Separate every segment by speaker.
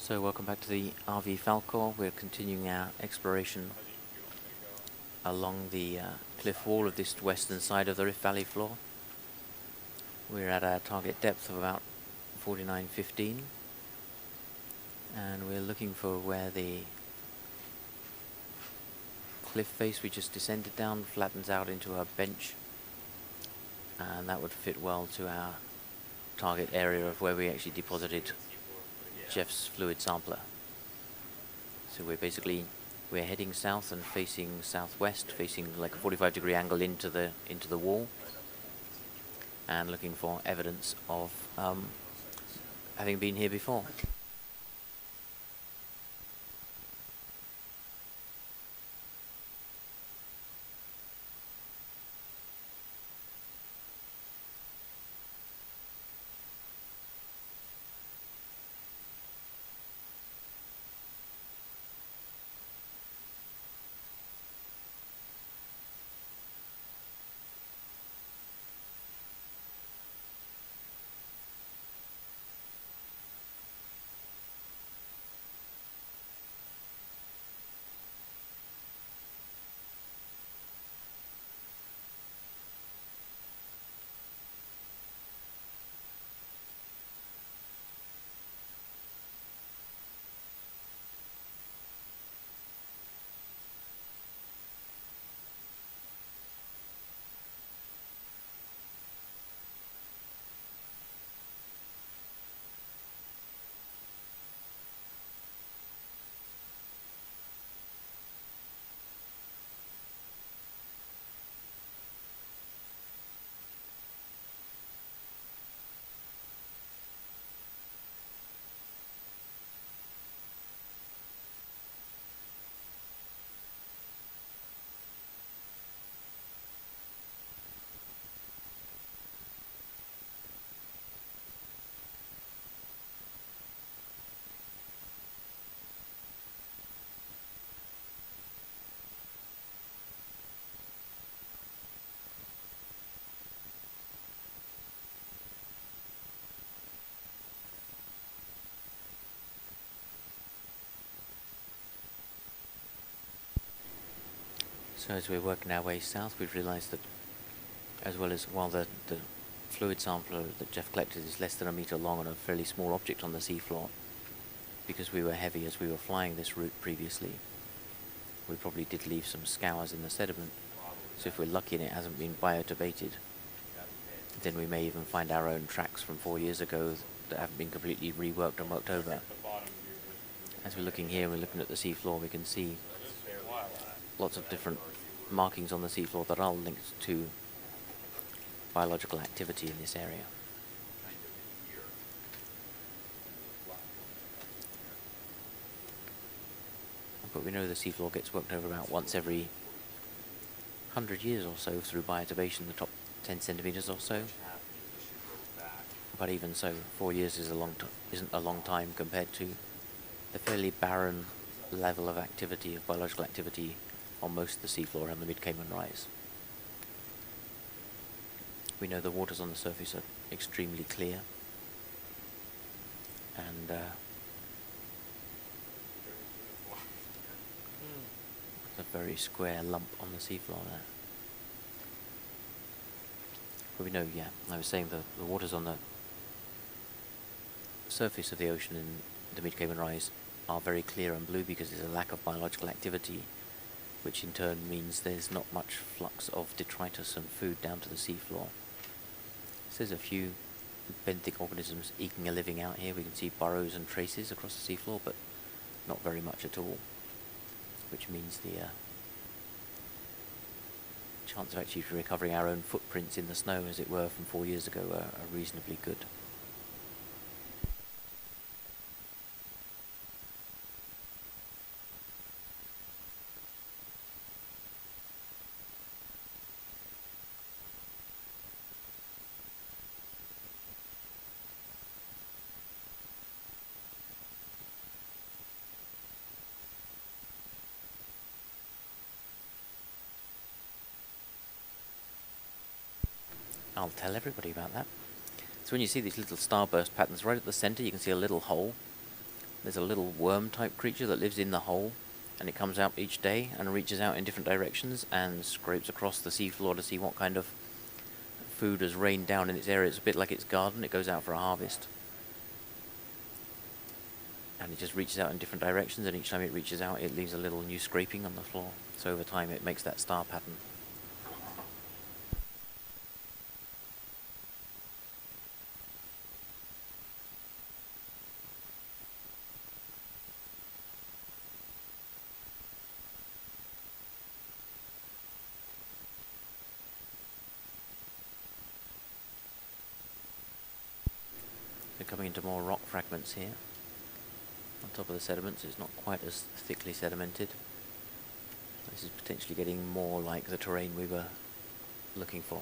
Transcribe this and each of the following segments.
Speaker 1: So welcome back to the RV Falcor. We're continuing our exploration along the cliff wall of this western side of the Rift Valley floor. We're at our target depth of about 4915, and we're looking for where the cliff face we just descended down flattens out into a bench, and that would fit well to our target area of where we actually deposited Jeff's fluid sampler. So we're heading south and facing southwest, facing like a 45-degree angle into the wall, and looking for evidence of having been here before. So as we're working our way south, we've realized that while the fluid sampler that Jeff collected is less than a meter long and a fairly small object on the seafloor, because we were heavy as we were flying this route previously, we probably did leave some scours in the sediment. So if we're lucky and it hasn't been bioturbated, then we may even find our own tracks from 4 years ago that haven't been completely reworked and worked over. As we're looking here, we're looking at the seafloor, we can see lots of different markings on the seafloor that are linked to biological activity in this area. But we know the seafloor gets worked over about once every 100 years or so through bioturbation, the top 10 centimeters or so. But even so, 4 years is isn't a long time compared to the fairly barren level of activity, of biological activity, on most of the seafloor around the Mid-Cayman Rise. We know the waters on the surface are extremely clear, and a very square lump on the seafloor there. But we know, yeah, I was saying the waters on the surface of the ocean in the Mid-Cayman Rise are very clear and blue because there's a lack of biological activity, which in turn means there's not much flux of detritus and food down to the seafloor. So there's a few benthic organisms eking a living out here. We can see burrows and traces across the seafloor, but not very much at all, which means the chance of actually recovering our own footprints in the snow, as it were, from 4 years ago are reasonably good. I'll tell everybody about that. So when you see these little starburst patterns right at the center, you can see a little hole. There's a little worm-type creature that lives in the hole, and it comes out each day and reaches out in different directions and scrapes across the seafloor to see what kind of food has rained down in its area. It's a bit like its garden. It goes out for a harvest. And it just reaches out in different directions, and each time it reaches out, it leaves a little new scraping on the floor. So over time, it makes that star pattern. We're coming into more rock fragments here. On top of the sediments, it's not quite as thickly sedimented. This is potentially getting more like the terrain we were looking for.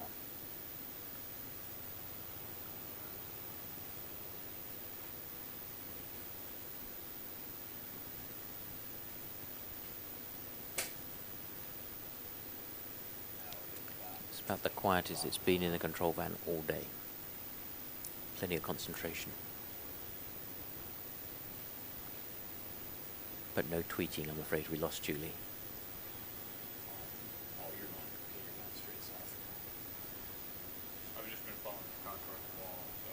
Speaker 1: It's about the quietest it's been in the control van all day. Plenty of concentration. But no tweeting, I'm afraid. We lost Julie.
Speaker 2: Oh, you're not straight south. I've just been following the contour of the wall, so.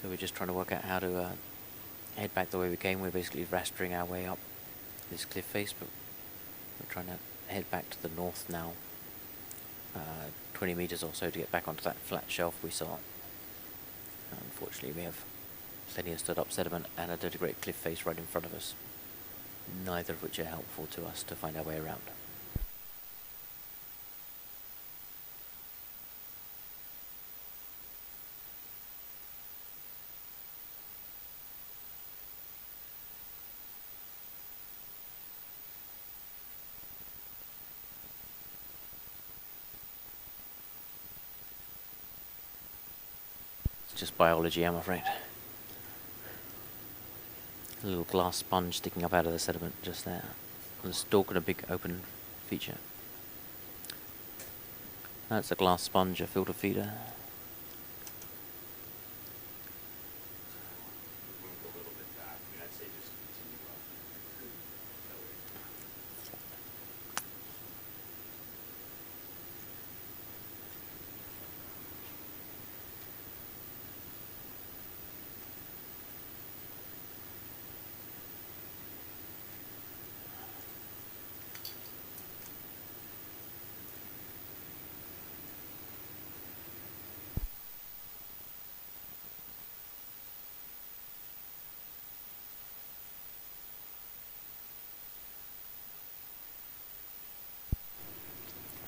Speaker 1: So we're just trying to work out how to head back the way we came. We're basically rastering our way up this cliff face, but we're trying to head back to the north now, 20 meters or so to get back onto that flat shelf we saw. Unfortunately, we have plenty of stood up sediment and a dirty great cliff face right in front of us, neither of which are helpful to us to find our way around. Just biology, I'm afraid. A little glass sponge sticking up out of the sediment just there. And a stalk and a big open feature. That's a glass sponge, a filter feeder.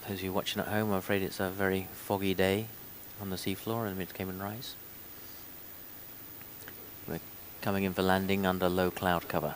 Speaker 1: Those of you watching at home, I'm afraid it's a very foggy day on the seafloor in Mid-Cayman Rise. We're coming in for landing under low cloud cover.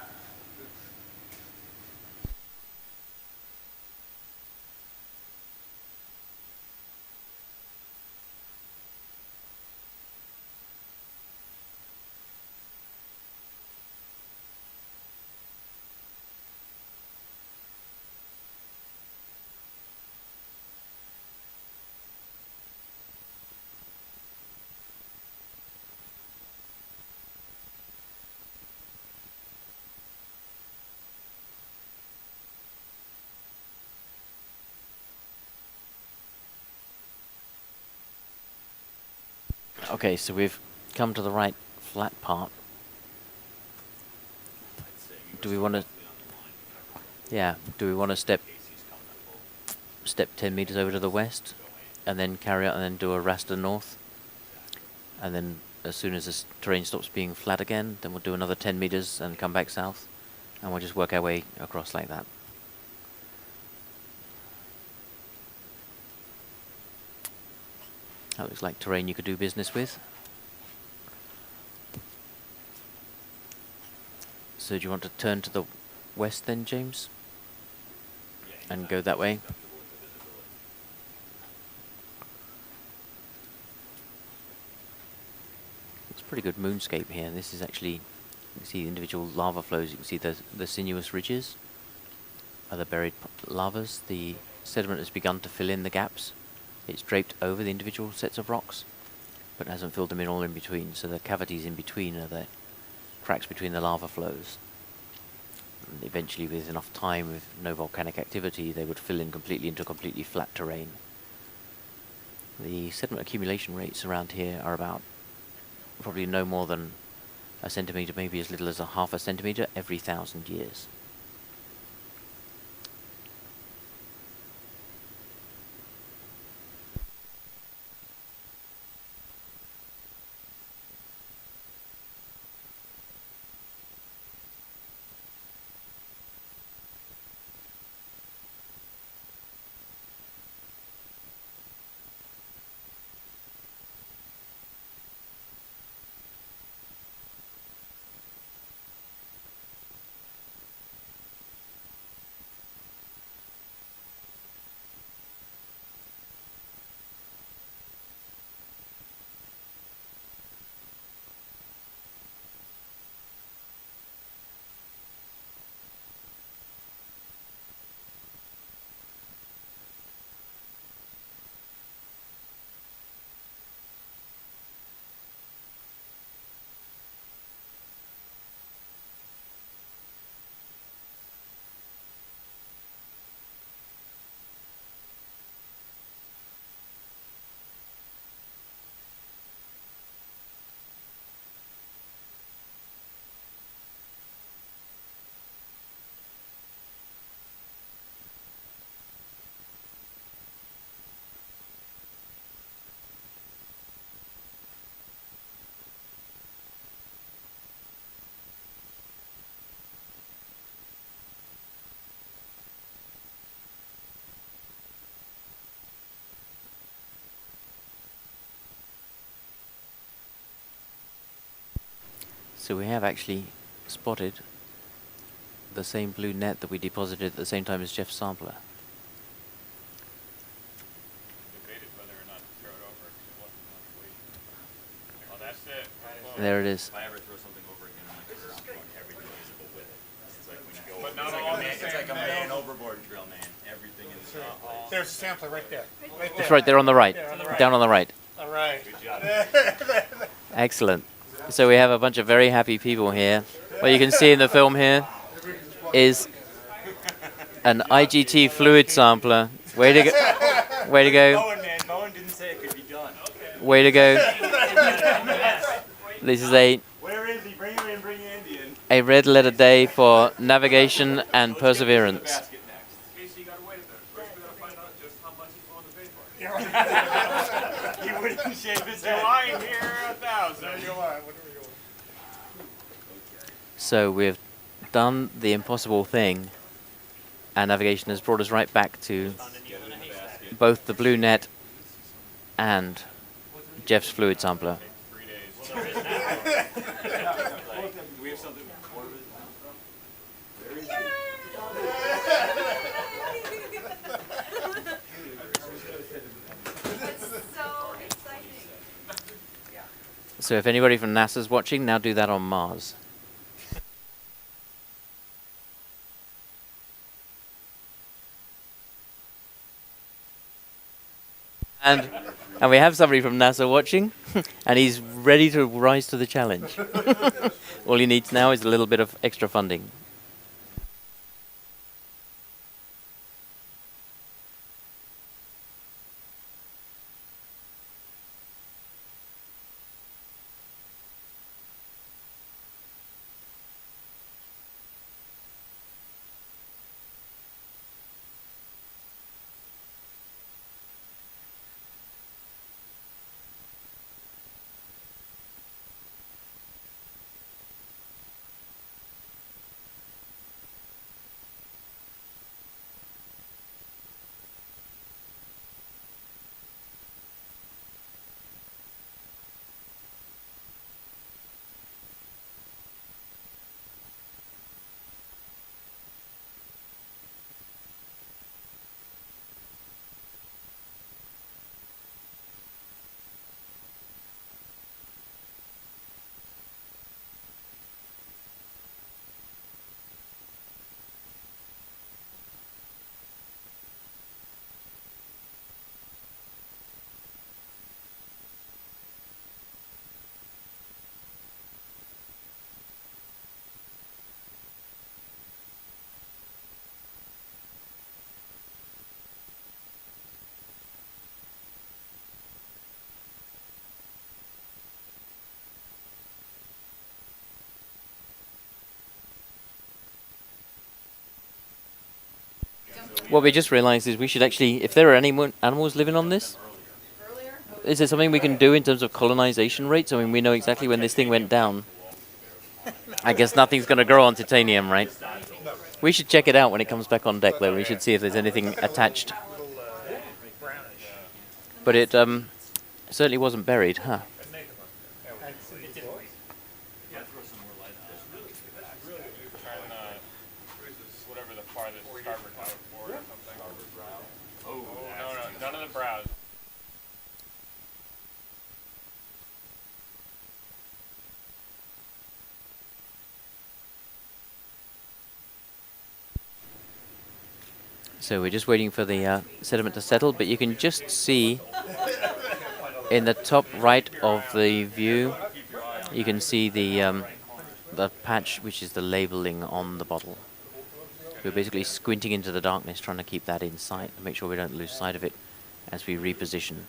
Speaker 1: Okay, so we've come to the right flat part. Do we want to? Yeah. Do we want to step 10 meters over to the west, and then carry out and then do a raster north, and then as soon as this terrain stops being flat again, then we'll do another 10 meters and come back south, and we'll just work our way across like that. That looks like terrain you could do business with. So do you want to turn to the west then, James? And go that way? It's a pretty good moonscape here. This is actually, you can see the individual lava flows. You can see the sinuous ridges are the buried lavas. The sediment has begun to fill in the gaps. It's draped over the individual sets of rocks, but hasn't filled them in all in between. So the cavities in between are the cracks between the lava flows. And eventually, with enough time, with no volcanic activity, they would fill in completely into completely flat terrain. The sediment accumulation rates around here are about probably no more than a centimetre, maybe as little as a half a centimetre every 1,000 years. So we have actually spotted the same blue net that we deposited at the same time as Jeff's sampler.
Speaker 2: Debated whether or not to throw it over because it wasn't much weight. Oh, that's it.
Speaker 1: There it is.
Speaker 3: If I ever throw something over again, I'm like, I want everything visible with it. It's like when you go,
Speaker 2: But not
Speaker 3: it's, like
Speaker 2: all
Speaker 3: a man,
Speaker 2: the
Speaker 3: it's like a
Speaker 2: same
Speaker 3: man overboard drill, man. Everything in the same place.
Speaker 4: There's a sampler right there. Right
Speaker 1: It's right there on the right.
Speaker 4: Yeah, on the right.
Speaker 1: Down on the right.
Speaker 4: All right.
Speaker 3: Good job.
Speaker 1: Excellent. So we have a bunch of very happy people here. What you can see in the film here is an IGT fluid sampler. Way to go. Way to go.
Speaker 3: Bowen, man. Bowen didn't say it could be done.
Speaker 1: Way to go. This is
Speaker 3: Where is he? Bring him in, bring Andy in.
Speaker 1: a red letter day for navigation and perseverance.
Speaker 3: Basket next.
Speaker 2: Casey, you gotta wait a minute. First, we gotta find out just how much he's willing to pay for it.
Speaker 3: He wouldn't shave his
Speaker 2: So
Speaker 3: head.
Speaker 2: I'm here 1,000.
Speaker 4: Whatever you want.
Speaker 1: So we've done the impossible thing, and navigation has brought us right back to both the blue net and Jeff's fluid sampler.
Speaker 2: 3 days.
Speaker 3: Do we have something? Where is it from?
Speaker 5: It's so exciting.
Speaker 1: So if anybody from NASA's watching, now do that on Mars. And we have somebody from NASA watching, and he's ready to rise to the challenge. All he needs now is a little bit of extra funding. What we just realized is we should actually, if there are any more animals living on this, is there something we can do in terms of colonization rates? I mean, we know exactly when this thing went down. I guess nothing's going to grow on titanium, right? We should check it out when it comes back on deck, though. We should see if there's anything attached. But it certainly wasn't buried, huh?
Speaker 2: Whatever the farthest starboard tower forward or something. Oh, no, none of the brows.
Speaker 1: So we're just waiting for the sediment to settle, but you can just see in the top right of the view, you can see the patch, which is the labeling on the bottle. We're basically squinting into the darkness, trying to keep that in sight, to make sure we don't lose sight of it as we reposition.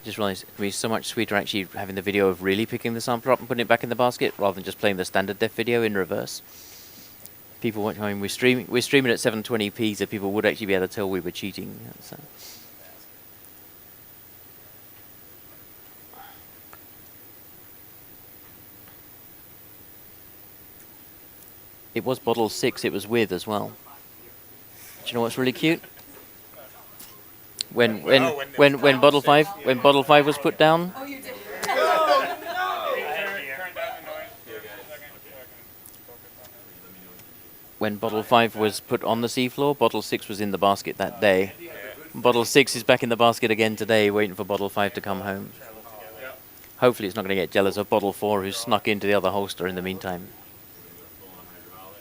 Speaker 1: Just realised it'd be so much sweeter actually having the video of really picking the sample up and putting it back in the basket rather than just playing the standard def video in reverse. People watch. I mean, we're streaming at 720p, so people would actually be able to tell we were cheating. So. It was bottle 6 it was with as well. Do you know what's really cute? When bottle 5 was put down,
Speaker 5: Oh, you did.
Speaker 2: Turn down the noise for a second so I can focus on it.
Speaker 1: when bottle 5 was put on the seafloor, bottle 6 was in the basket that day. Bottle 6 is back in the basket again today, waiting for bottle 5 to come home.
Speaker 2: Yeah.
Speaker 1: Hopefully it's not going to get jealous of bottle 4 who snuck into the other holster in the meantime.
Speaker 3: Full-on hydraulic.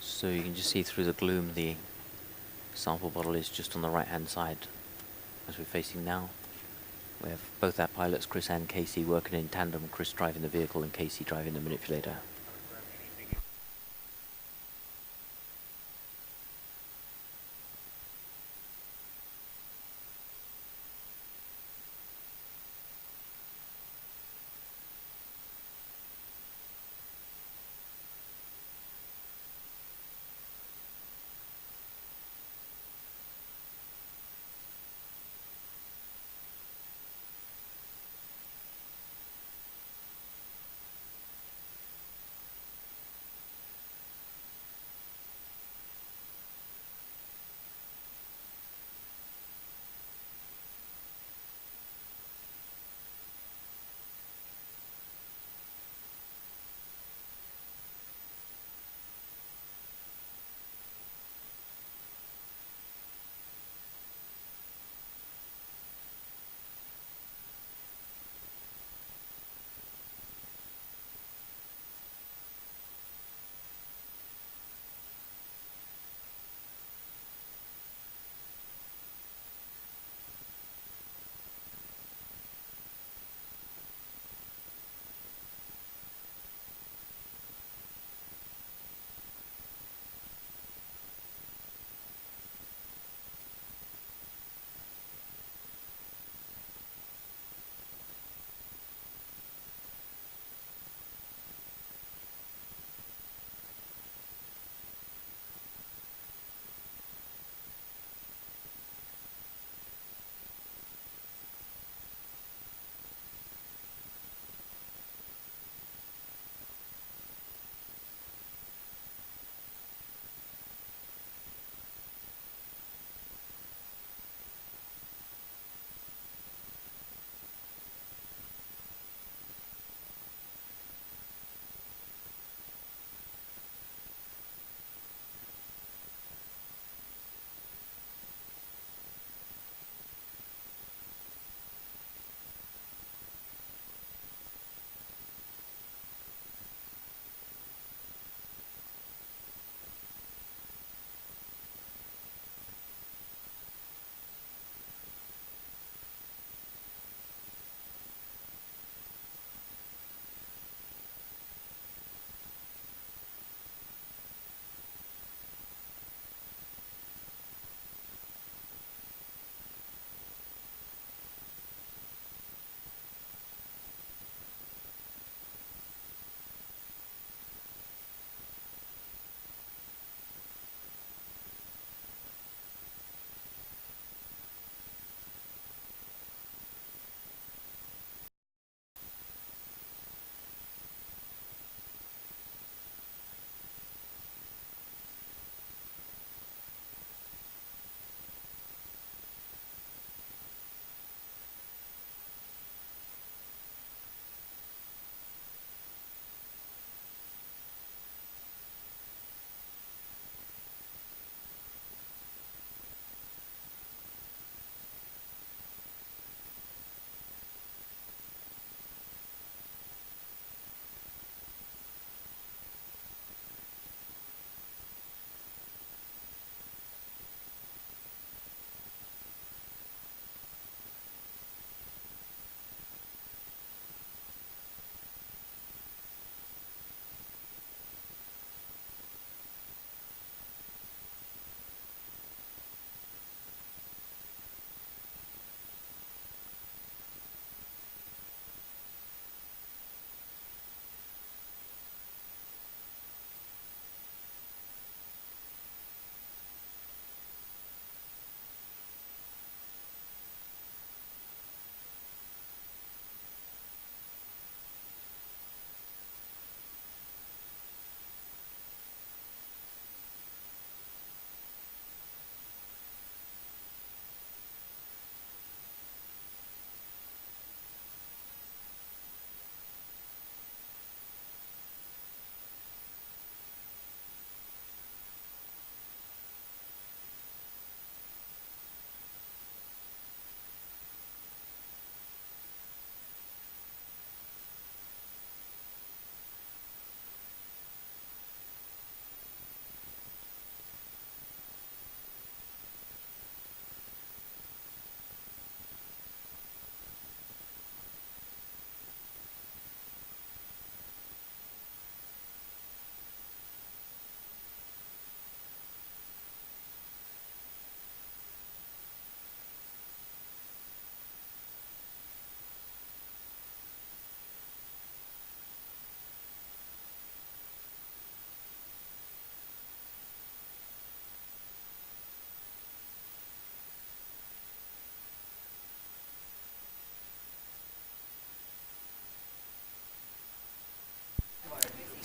Speaker 1: So you can just see through the gloom the sample bottle is just on the right hand side as we're facing now. We have both our pilots, Chris and Casey, working in tandem, Chris driving the vehicle and Casey driving the manipulator.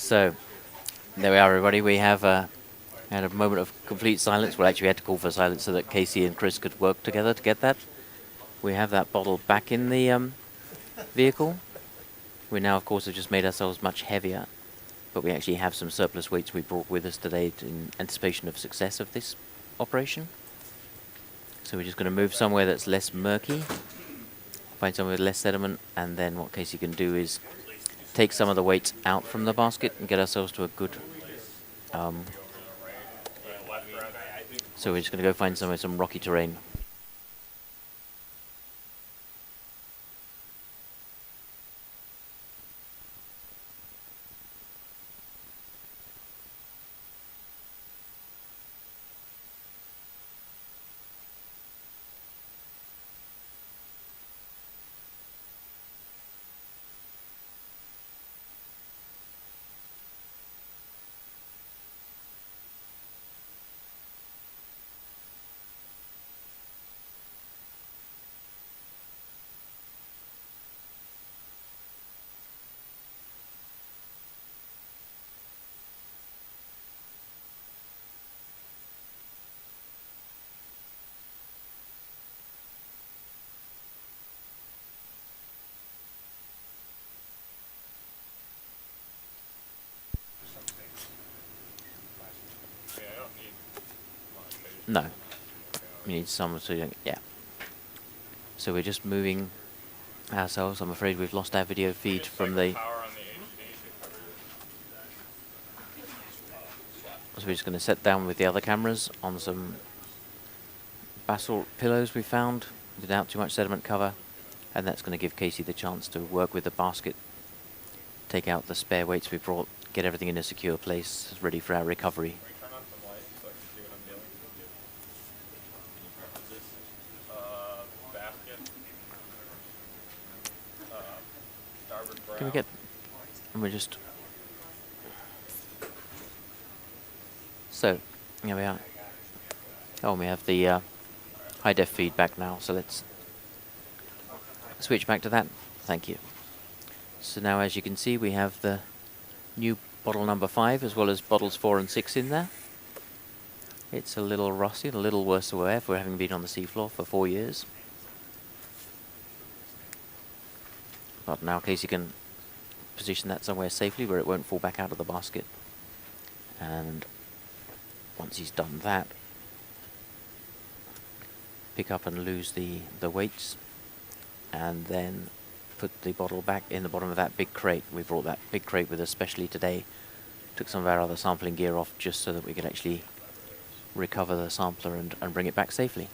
Speaker 1: So, there we are, everybody. We have had a moment of complete silence. Well, actually, we had to call for silence so that Casey and Chris could work together to get that. We have that bottle back in the vehicle. We now, of course, have just made ourselves much heavier, but we actually have some surplus weights we brought with us today in anticipation of success of this operation. So we're just going to move somewhere that's less murky, find somewhere with less sediment, and then what Casey can do is take some of the weights out from the basket and get ourselves to a good... so we're just going to go find somewhere some rocky terrain.
Speaker 2: Yeah, I don't need much. I just
Speaker 1: No. We need some, so yeah. So we're just moving ourselves. I'm afraid we've lost our video feed from the...
Speaker 2: power on the HD should cover this.
Speaker 1: So we're just going to sit down with the other cameras on some basalt pillows we found without too much sediment cover, and that's going to give Casey the chance to work with the basket, take out the spare weights we brought, get everything in a secure place, ready for our recovery.
Speaker 2: Can we turn on some lights so I can see what I'm doing?
Speaker 3: Any preferences?
Speaker 2: Basket. Starboard brow.
Speaker 1: Can we get... and we're just... So, here we are. Oh, we have the high def feedback now, so let's switch back to that. Thank you. So now, as you can see, we have the new bottle number 5 as well as bottles 4 and 6 in there. It's a little rusty and a little worse aware for having been on the seafloor for 4 years. But now Casey can position that somewhere safely where it won't fall back out of the basket. And once he's done that, pick up and lose the weights, and then put the bottle back in the bottom of that big crate. We brought that big crate with us specially today. Took some of our other sampling gear off just so that we could actually recover the sampler and bring it back safely.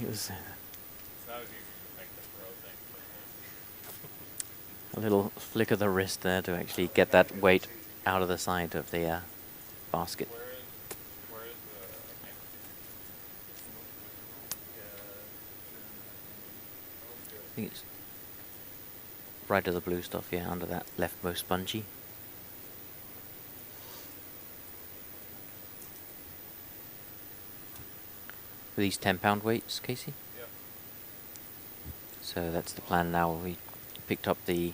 Speaker 1: It was
Speaker 2: It's not as easy to make the throw thing.
Speaker 1: a little flick of the wrist there to actually get that weight out of the side of the basket.
Speaker 2: Where is the...
Speaker 1: I think it's right to the blue stuff, yeah, under that leftmost bungee. With these 10-pound weights, Casey?
Speaker 2: Yep.
Speaker 1: So that's the plan now. We picked up the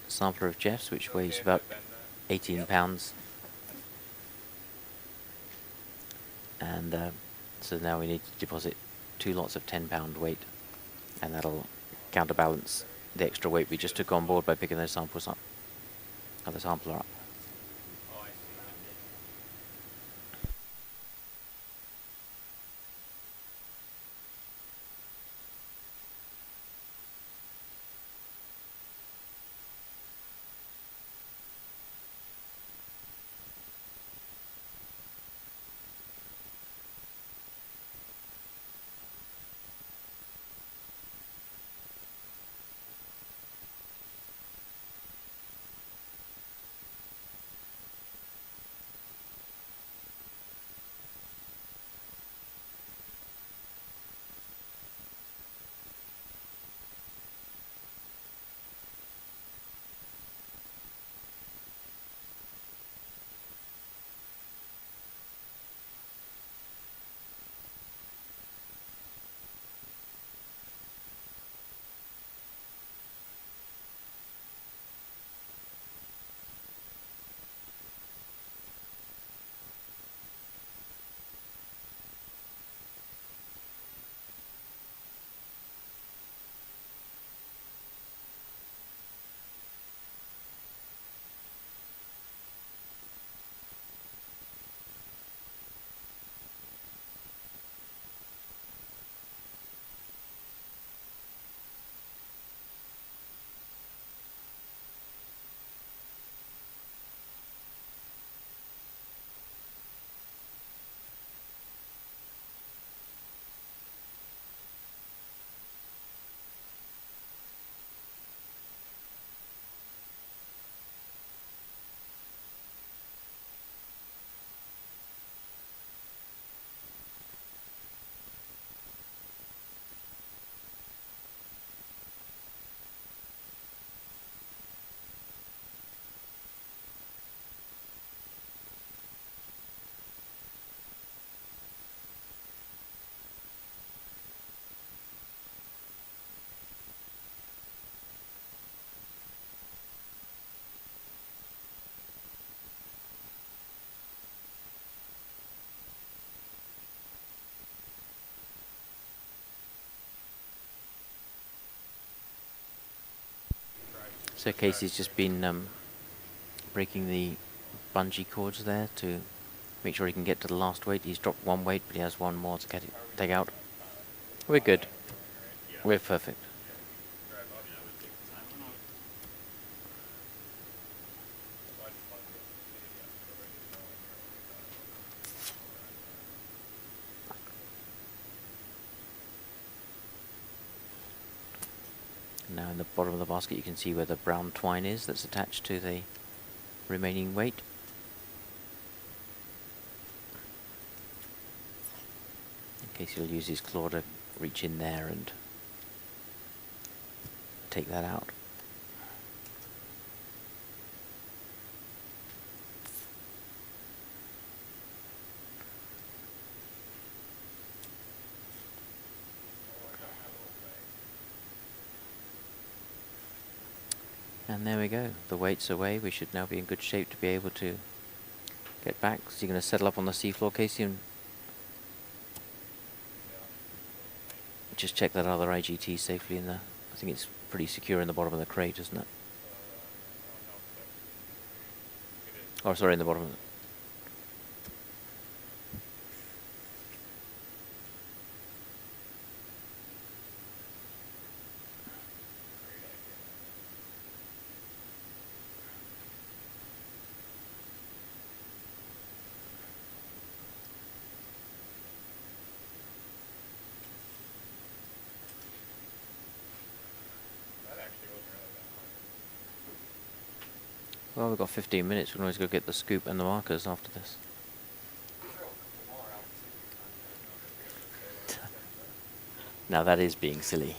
Speaker 1: sampler of Jeff's, which weighs about 18 pounds. and so now we need to deposit 2 lots of 10-pound weight, and that'll counterbalance the extra weight we just took on board by picking those samples up, or the sampler up.
Speaker 2: Oh, I see.
Speaker 1: So Casey's just been breaking the bungee cords there to make sure he can get to the last weight. He's dropped 1 weight, but he has 1 more to take out. We're good. We're perfect. Now in the bottom of the basket you can see where the brown twine is that's attached to the remaining weight. In case he'll use his claw to reach in there and take that out. And there we go, the weight's away. We should now be in good shape to be able to get back. So you're going to settle up on the seafloor, Casey, and just check that other IGT safely in there. I think it's pretty secure in the bottom of the crate, isn't it? Oh, sorry, in the bottom of it. Well, we've got 15 minutes. We can always go get the scoop and the markers after this. Now that is being silly.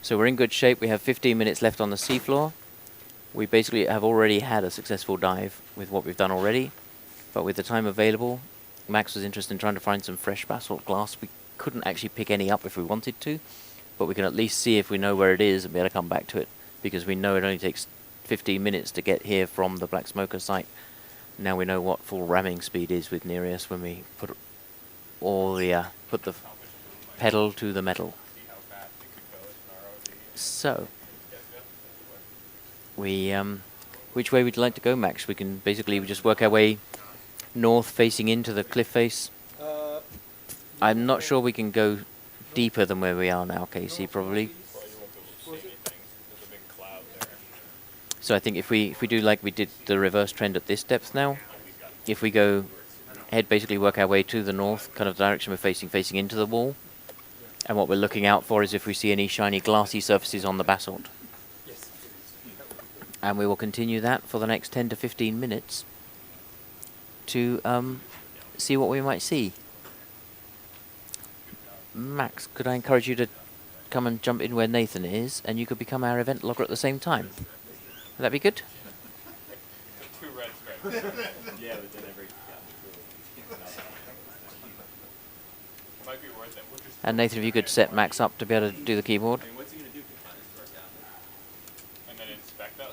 Speaker 1: So we're in good shape. We have 15 minutes left on the seafloor. We basically have already had a successful dive with what we've done already. But with the time available, Max was interested in trying to find some fresh basalt glass. We couldn't actually pick any up if we wanted to, but we can at least see if we know where it is and be able to come back to it, because we know it only takes 15 minutes to get here from the Black Smoker site. Now we know what full ramming speed is with Nereus when we put all the put the pedal to the metal.
Speaker 2: See how fast it could go as an ROV.
Speaker 1: So we which way would you like to go, Max? We can basically just work our way north, facing into the cliff face. I'm not sure we can go deeper than where we are now, Casey, probably.
Speaker 2: Well, you won't be able to see anything. There's a big cloud there.
Speaker 1: So I think if we do like we did the reverse trend at this depth now, if we go head, basically work our way to the north, kind of direction we're facing into the wall, and what we're looking out for is if we see any shiny glassy surfaces on the basalt. And we will continue that for the next 10 to 15 minutes to see what we might see. Max, could I encourage you to come and jump in where Nathan is, and you could become our event logger at the same time? Would that be good?
Speaker 2: Two red stripes.
Speaker 3: Yeah, but then every.
Speaker 2: It might be worth it. We'll just
Speaker 1: And Nathan, if you could set Max up to be able to do the keyboard.
Speaker 3: I mean, what's he gonna do if he finds us down there?
Speaker 2: and then inspect us.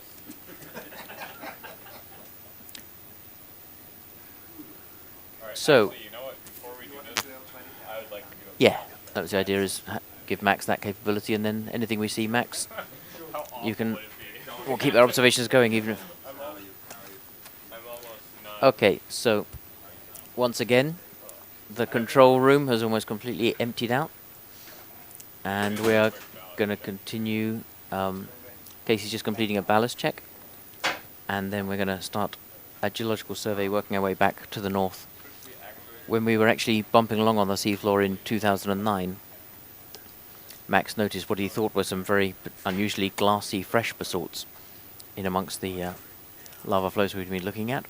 Speaker 2: All right.
Speaker 1: So-
Speaker 2: Actually, you know what? Before we do this, I would like to do a
Speaker 1: Yeah, that was the idea, is give Max that capability, and then anything we see, Max,
Speaker 2: How awful
Speaker 1: you can,
Speaker 2: would it be?
Speaker 1: we'll keep our observations going even if...
Speaker 2: I'm almost not.
Speaker 1: Okay, so once again, the control room has almost completely emptied out, and we are going to continue. Casey's just completing a ballast check, and then we're going to start a geological survey, working our way back to the north. When we were actually bumping along on the seafloor in 2009, Max noticed what he thought were some very unusually glassy fresh basalts in amongst the lava flows we've been looking at.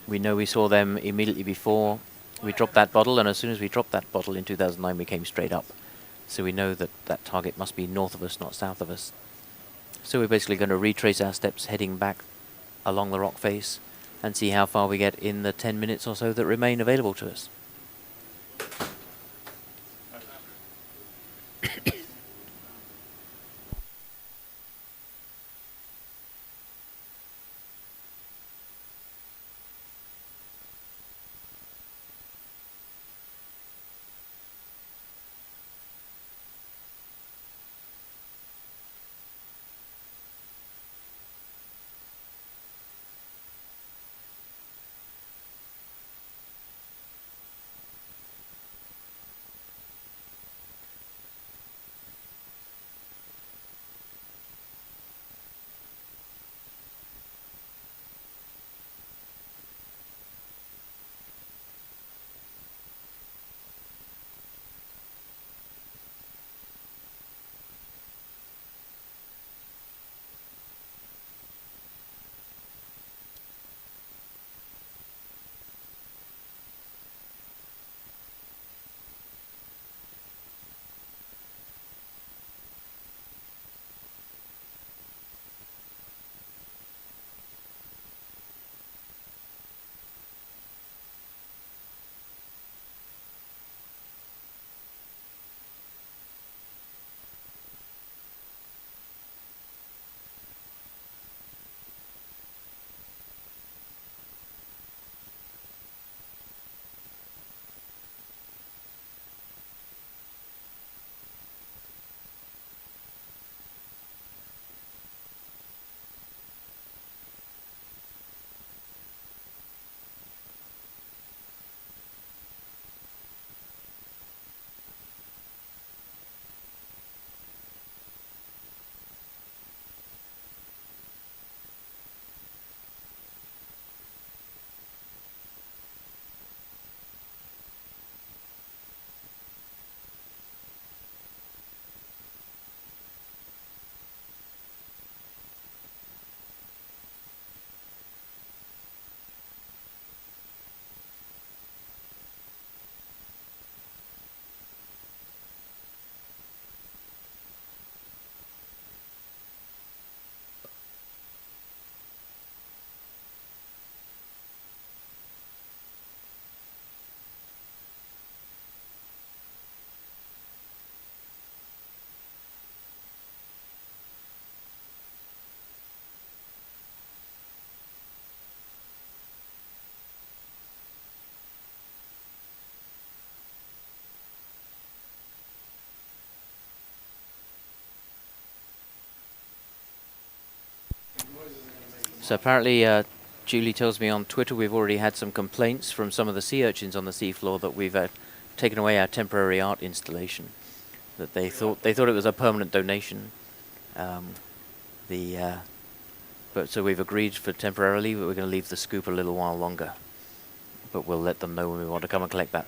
Speaker 1: We know we saw them immediately before we dropped that bottle, and as soon as we dropped that bottle in 2009, we came straight up. So we know that that target must be north of us, not south of us. So we're basically going to retrace our steps, heading back along the rock face, and see how far we get in the 10 minutes or so that remain available to us. So apparently, Julie tells me on Twitter we've already had some complaints from some of the sea urchins on the seafloor that we've taken away our temporary art installation. That they thought it was a permanent donation. But so we've agreed for temporarily, but we're going to leave the scoop a little while longer. But we'll let them know when we want to come and collect that.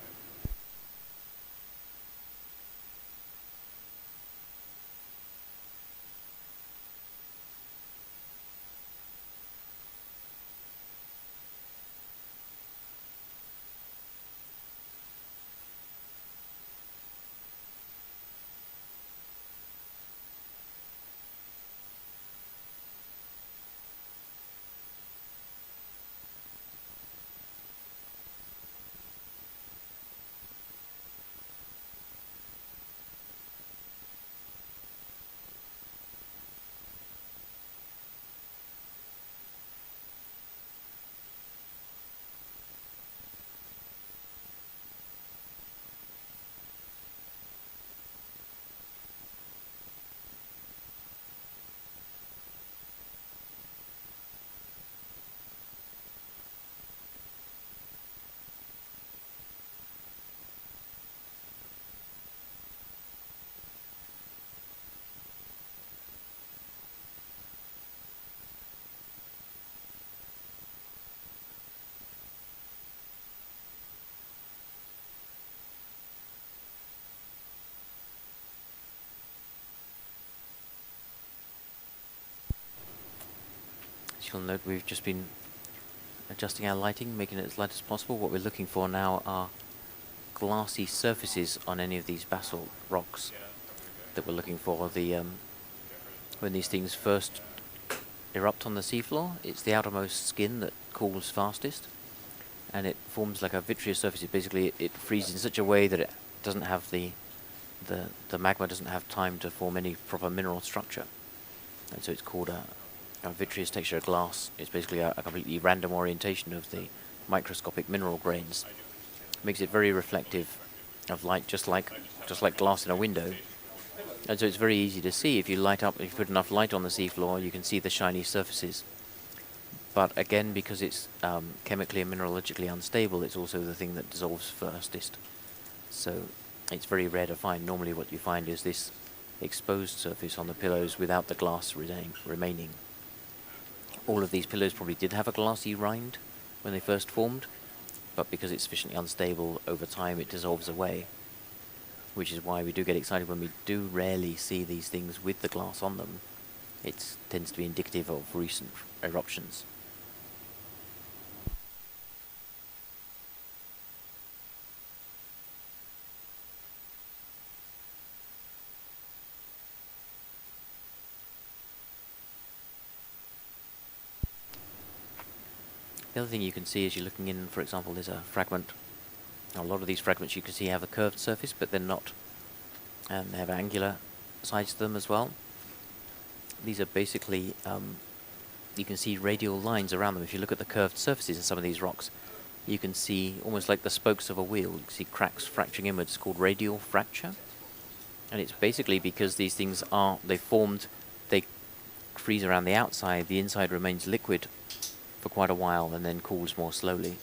Speaker 1: As you'll note, we've just been adjusting our lighting, making it as light as possible. What we're looking for now are glassy surfaces on any of these basalt rocks that we're looking for. When these things first erupt on the seafloor, it's the outermost skin that cools fastest, and it forms like a vitreous surface. It freezes in such a way that it doesn't have the magma doesn't have time to form any proper mineral structure, and so it's called a vitreous texture of glass. It's basically a completely random orientation of the microscopic mineral grains. Makes it very reflective of light, just like glass in a window. And so it's very easy to see. If you put enough light on the seafloor, you can see the shiny surfaces. But again, because it's chemically and mineralogically unstable, it's also the thing that dissolves fastest. So it's very rare to find. Normally what you find is this exposed surface on the pillows without the glass remaining. All of these pillows probably did have a glassy rind when they first formed, but because it's sufficiently unstable, over time it dissolves away, which is why we do get excited when we do rarely see these things with the glass on them. It tends to be indicative of recent eruptions. The other thing you can see as you're looking in, for example, there's a fragment. A lot of these fragments you can see have a curved surface, but they're not. And they have angular sides to them as well. These are basically, you can see radial lines around them. If you look at the curved surfaces in some of these rocks, you can see almost like the spokes of a wheel. You can see cracks fracturing inwards. It's called radial fracture. And it's basically because these things they freeze around the outside, the inside remains liquid for quite a while and then cools more slowly.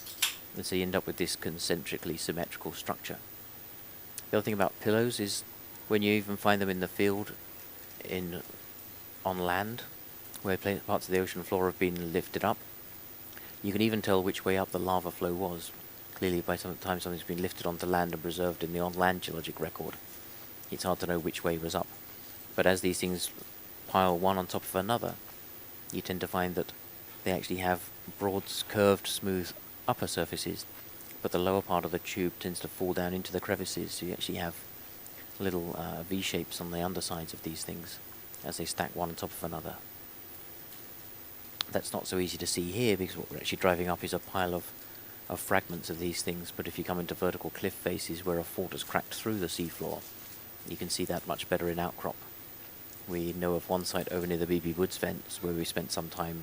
Speaker 1: And so you end up with this concentrically symmetrical structure. The other thing about pillows is when you even find them in the field on land, where parts of the ocean floor have been lifted up, you can even tell which way up the lava flow was. Clearly by some time something's been lifted onto land and preserved in the on-land geologic record. It's hard to know which way was up. But as these things pile one on top of another, you tend to find that they actually have broad, curved, smooth upper surfaces, but the lower part of the tube tends to fall down into the crevices, so you actually have little V-shapes on the undersides of these things as they stack one on top of another. That's not so easy to see here because what we're actually driving up is a pile of fragments of these things, but if you come into vertical cliff faces where a fault has cracked through the seafloor, you can see that much better in outcrop. We know of one site over near the BB Woods fence where we spent some time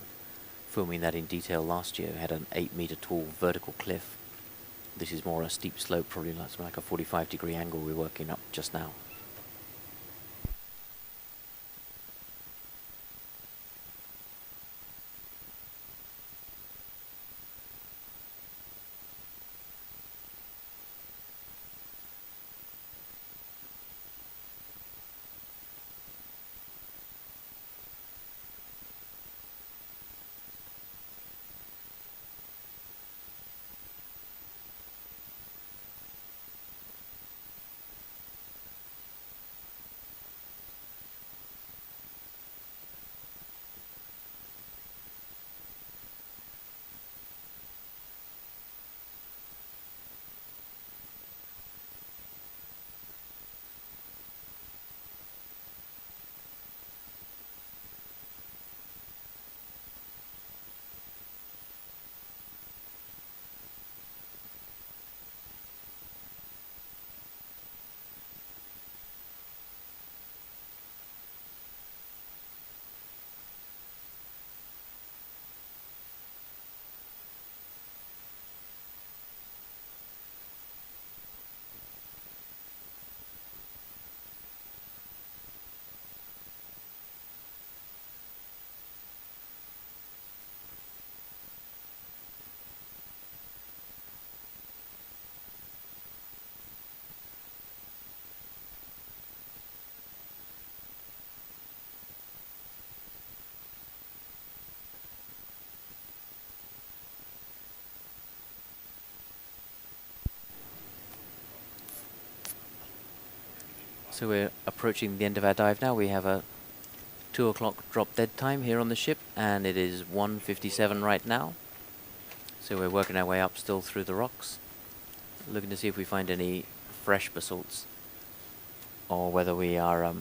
Speaker 1: filming that in detail last year. It had an 8-meter tall vertical cliff. This is more a steep slope, probably like a 45-degree angle we're working up just now. So we're approaching the end of our dive now. We have a 2 o'clock drop dead time here on the ship, and it is 1:57 right now. So we're working our way up still through the rocks, looking to see if we find any fresh basalts, or whether we are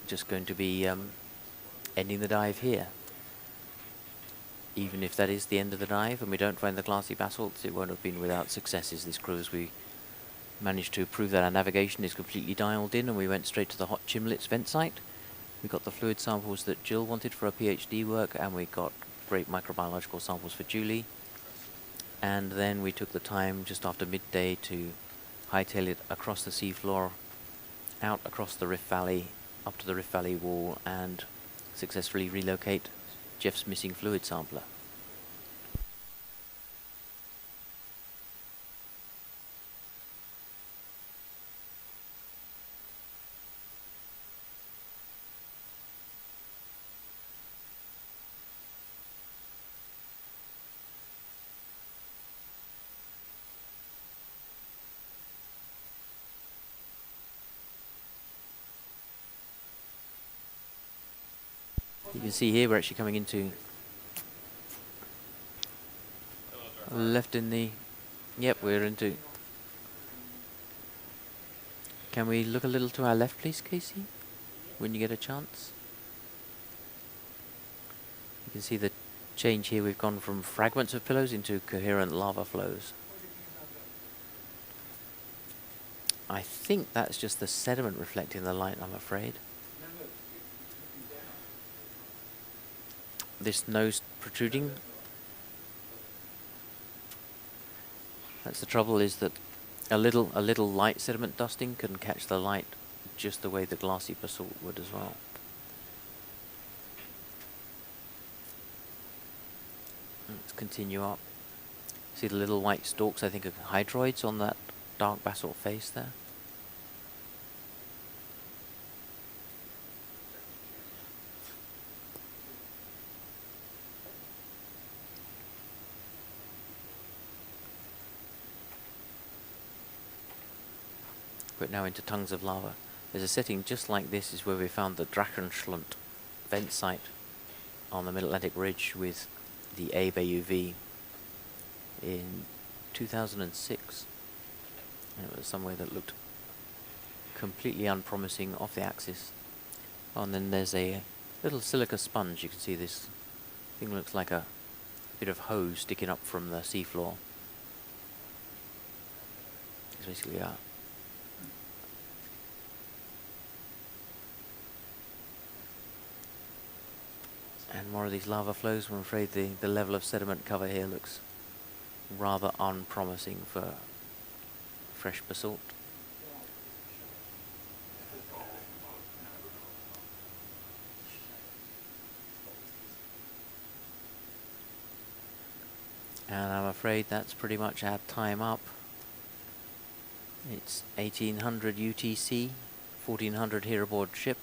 Speaker 1: just going to be ending the dive here. Even if that is the end of the dive and we don't find the glassy basalts, it won't have been without successes, this cruise. We managed to prove that our navigation is completely dialed in, and we went straight to the hot Chimlets vent site. We got the fluid samples that Jill wanted for her PhD work, and we got great microbiological samples for Julie. And then we took the time just after midday to hightail it across the seafloor, out across the Rift Valley, up to the Rift Valley wall, and successfully relocate Jeff's missing fluid sampler. You can see here we're actually coming into left in the, yep, we're into, can we look a little to our left please, Casey, when you get a chance? You can see the change here. We've gone from fragments of pillows into coherent lava flows. I think that's just the sediment reflecting the light, I'm afraid. This nose protruding. That's the trouble, is that a little light sediment dusting can catch the light just the way the glassy basalt would as well. Let's continue up. See the little white stalks, I think, of hydroids on that dark basalt face there. But now into tongues of lava. There's a setting just like this is where we found the Drachenschlunt vent site on the Mid-Atlantic Ridge with the ABUV in 2006. And it was somewhere that looked completely unpromising off the axis. Oh, and then there's a little silica sponge. You can see this thing looks like a bit of hose sticking up from the seafloor. It's basically a and more of these lava flows. I'm afraid the level of sediment cover here looks rather unpromising for fresh basalt. And I'm afraid that's pretty much our time up. It's 1800 UTC, 1400 here aboard ship.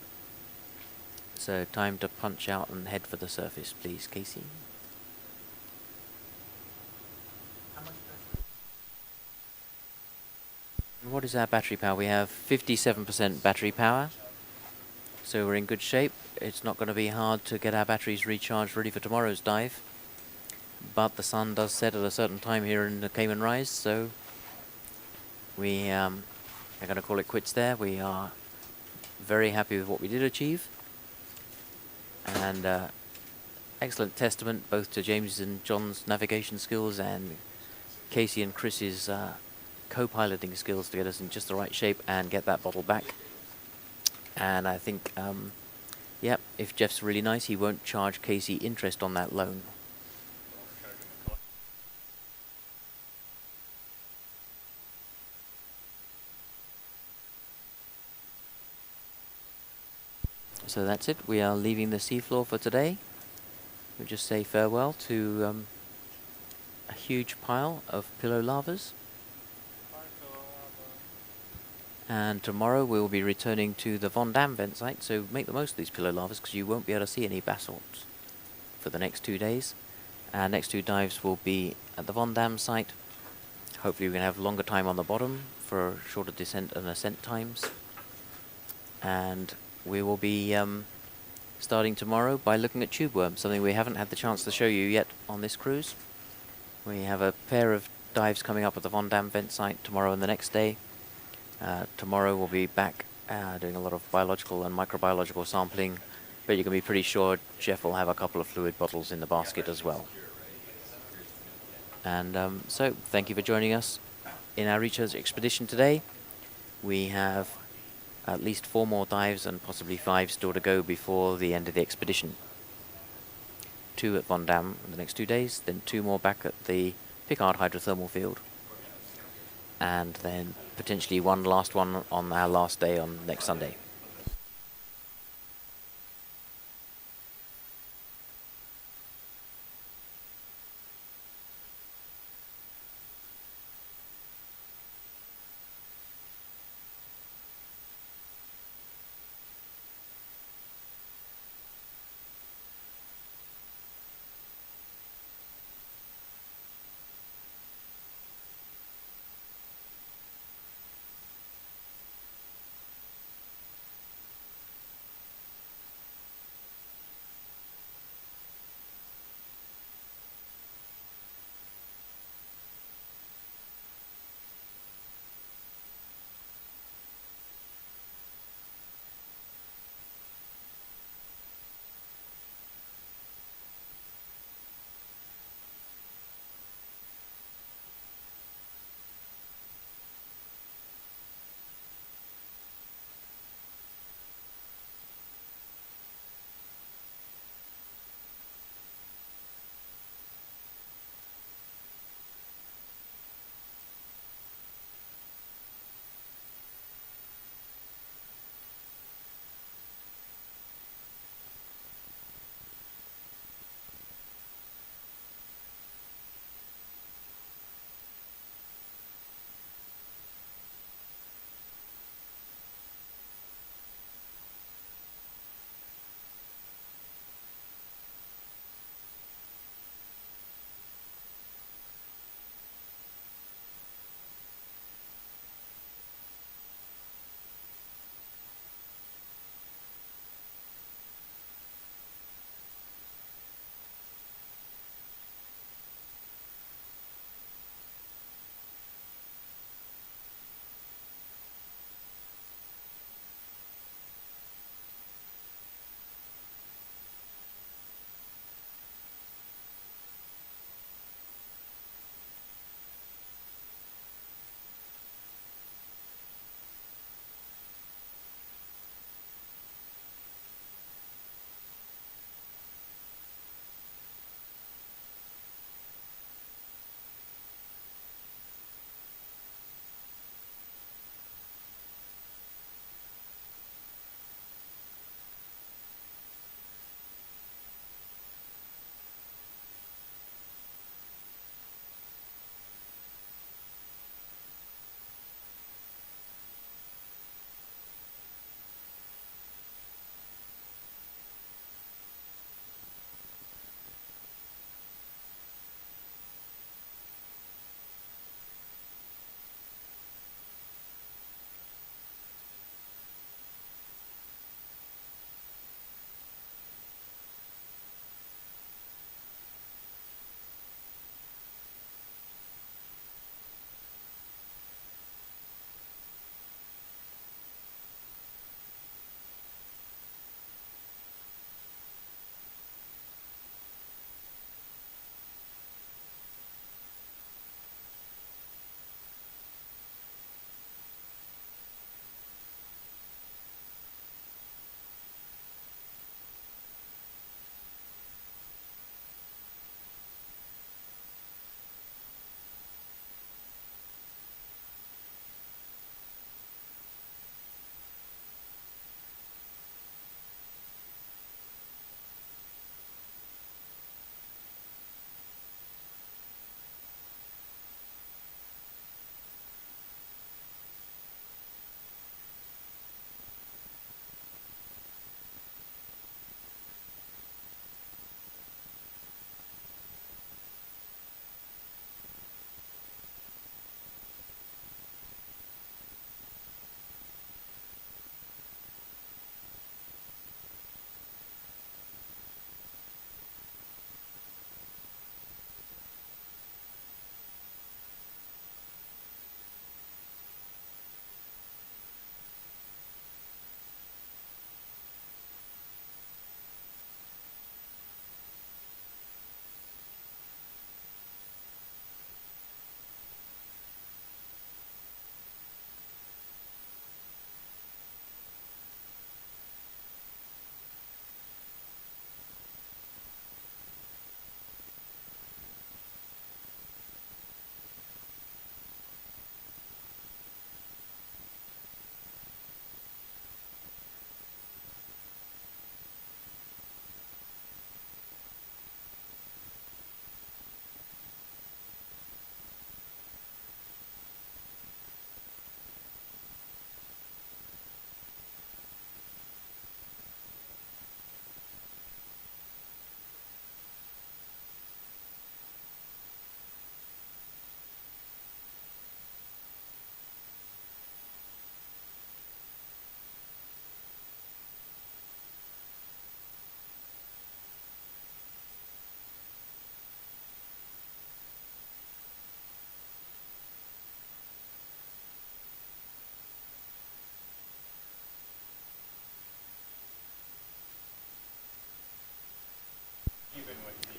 Speaker 1: So time to punch out and head for the surface, please, Casey. And what is our battery power? We have 57% battery power, so we're in good shape. It's not going to be hard to get our batteries recharged ready for tomorrow's dive, but the sun does set at a certain time here in the Cayman Rise, so we are going to call it quits there. We are very happy with what we did achieve. And excellent testament both to James and John's navigation skills and Casey and Chris's co-piloting skills to get us in just the right shape and get that bottle back. And I think, yep, if Jeff's really nice, he won't charge Casey interest on that loan. So that's it. We are leaving the seafloor for today. We'll just say farewell to a huge pile of pillow lavas. And tomorrow we'll be returning to the Von Dam vent site, so make the most of these pillow lavas because you won't be able to see any basalt for the next 2 days. Our next 2 dives will be at the Von Dam site. Hopefully we can have longer time on the bottom for shorter descent and ascent times. And we will be starting tomorrow by looking at tube worms, something we haven't had the chance to show you yet on this cruise. We have a pair of dives coming up at the Von Dam vent site tomorrow and the next day. Tomorrow we'll be back doing a lot of biological and microbiological sampling, but you can be pretty sure Jeff will have a couple of fluid bottles in the basket as well. And so, thank you for joining us in our research expedition today. We have at least 4 more dives and possibly 5 still to go before the end of the expedition. 2 at Von Dam in the next 2 days, then 2 more back at the Piccard hydrothermal field, and then potentially one last one on our last day on next Sunday.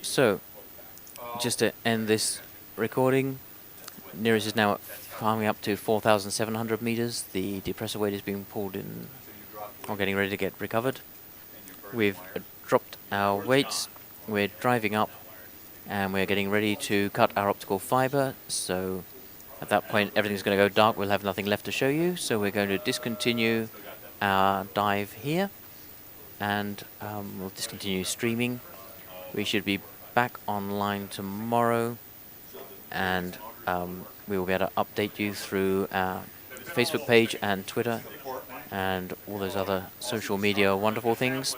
Speaker 1: So, just to end this recording, Nereus is now climbing up to 4,700 meters. The depressor weight is being pulled in, or getting ready to get recovered. We've dropped our weights, we're driving up, and we're getting ready to cut our optical fiber. So at that point, everything's going to go dark. We'll have nothing left to show you. So we're going to discontinue our dive here, and we'll discontinue streaming. We should be back online tomorrow, and we will be able to update you through our Facebook page and Twitter and all those other social media wonderful things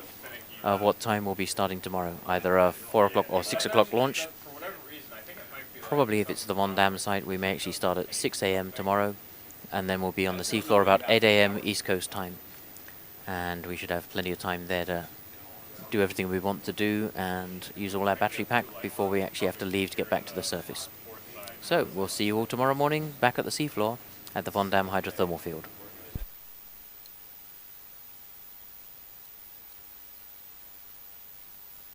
Speaker 1: of what time we'll be starting tomorrow, either a 4 o'clock or 6 o'clock launch. Probably if it's the Von Dam site, we may actually start at 6 a.m. tomorrow, and then we'll be on the seafloor about 8 a.m. East Coast time. And we should have plenty of time there to do everything we want to do and use all our battery pack before we actually have to leave to get back to the surface. So we'll see you all tomorrow morning back at the seafloor at the Von Dam hydrothermal field.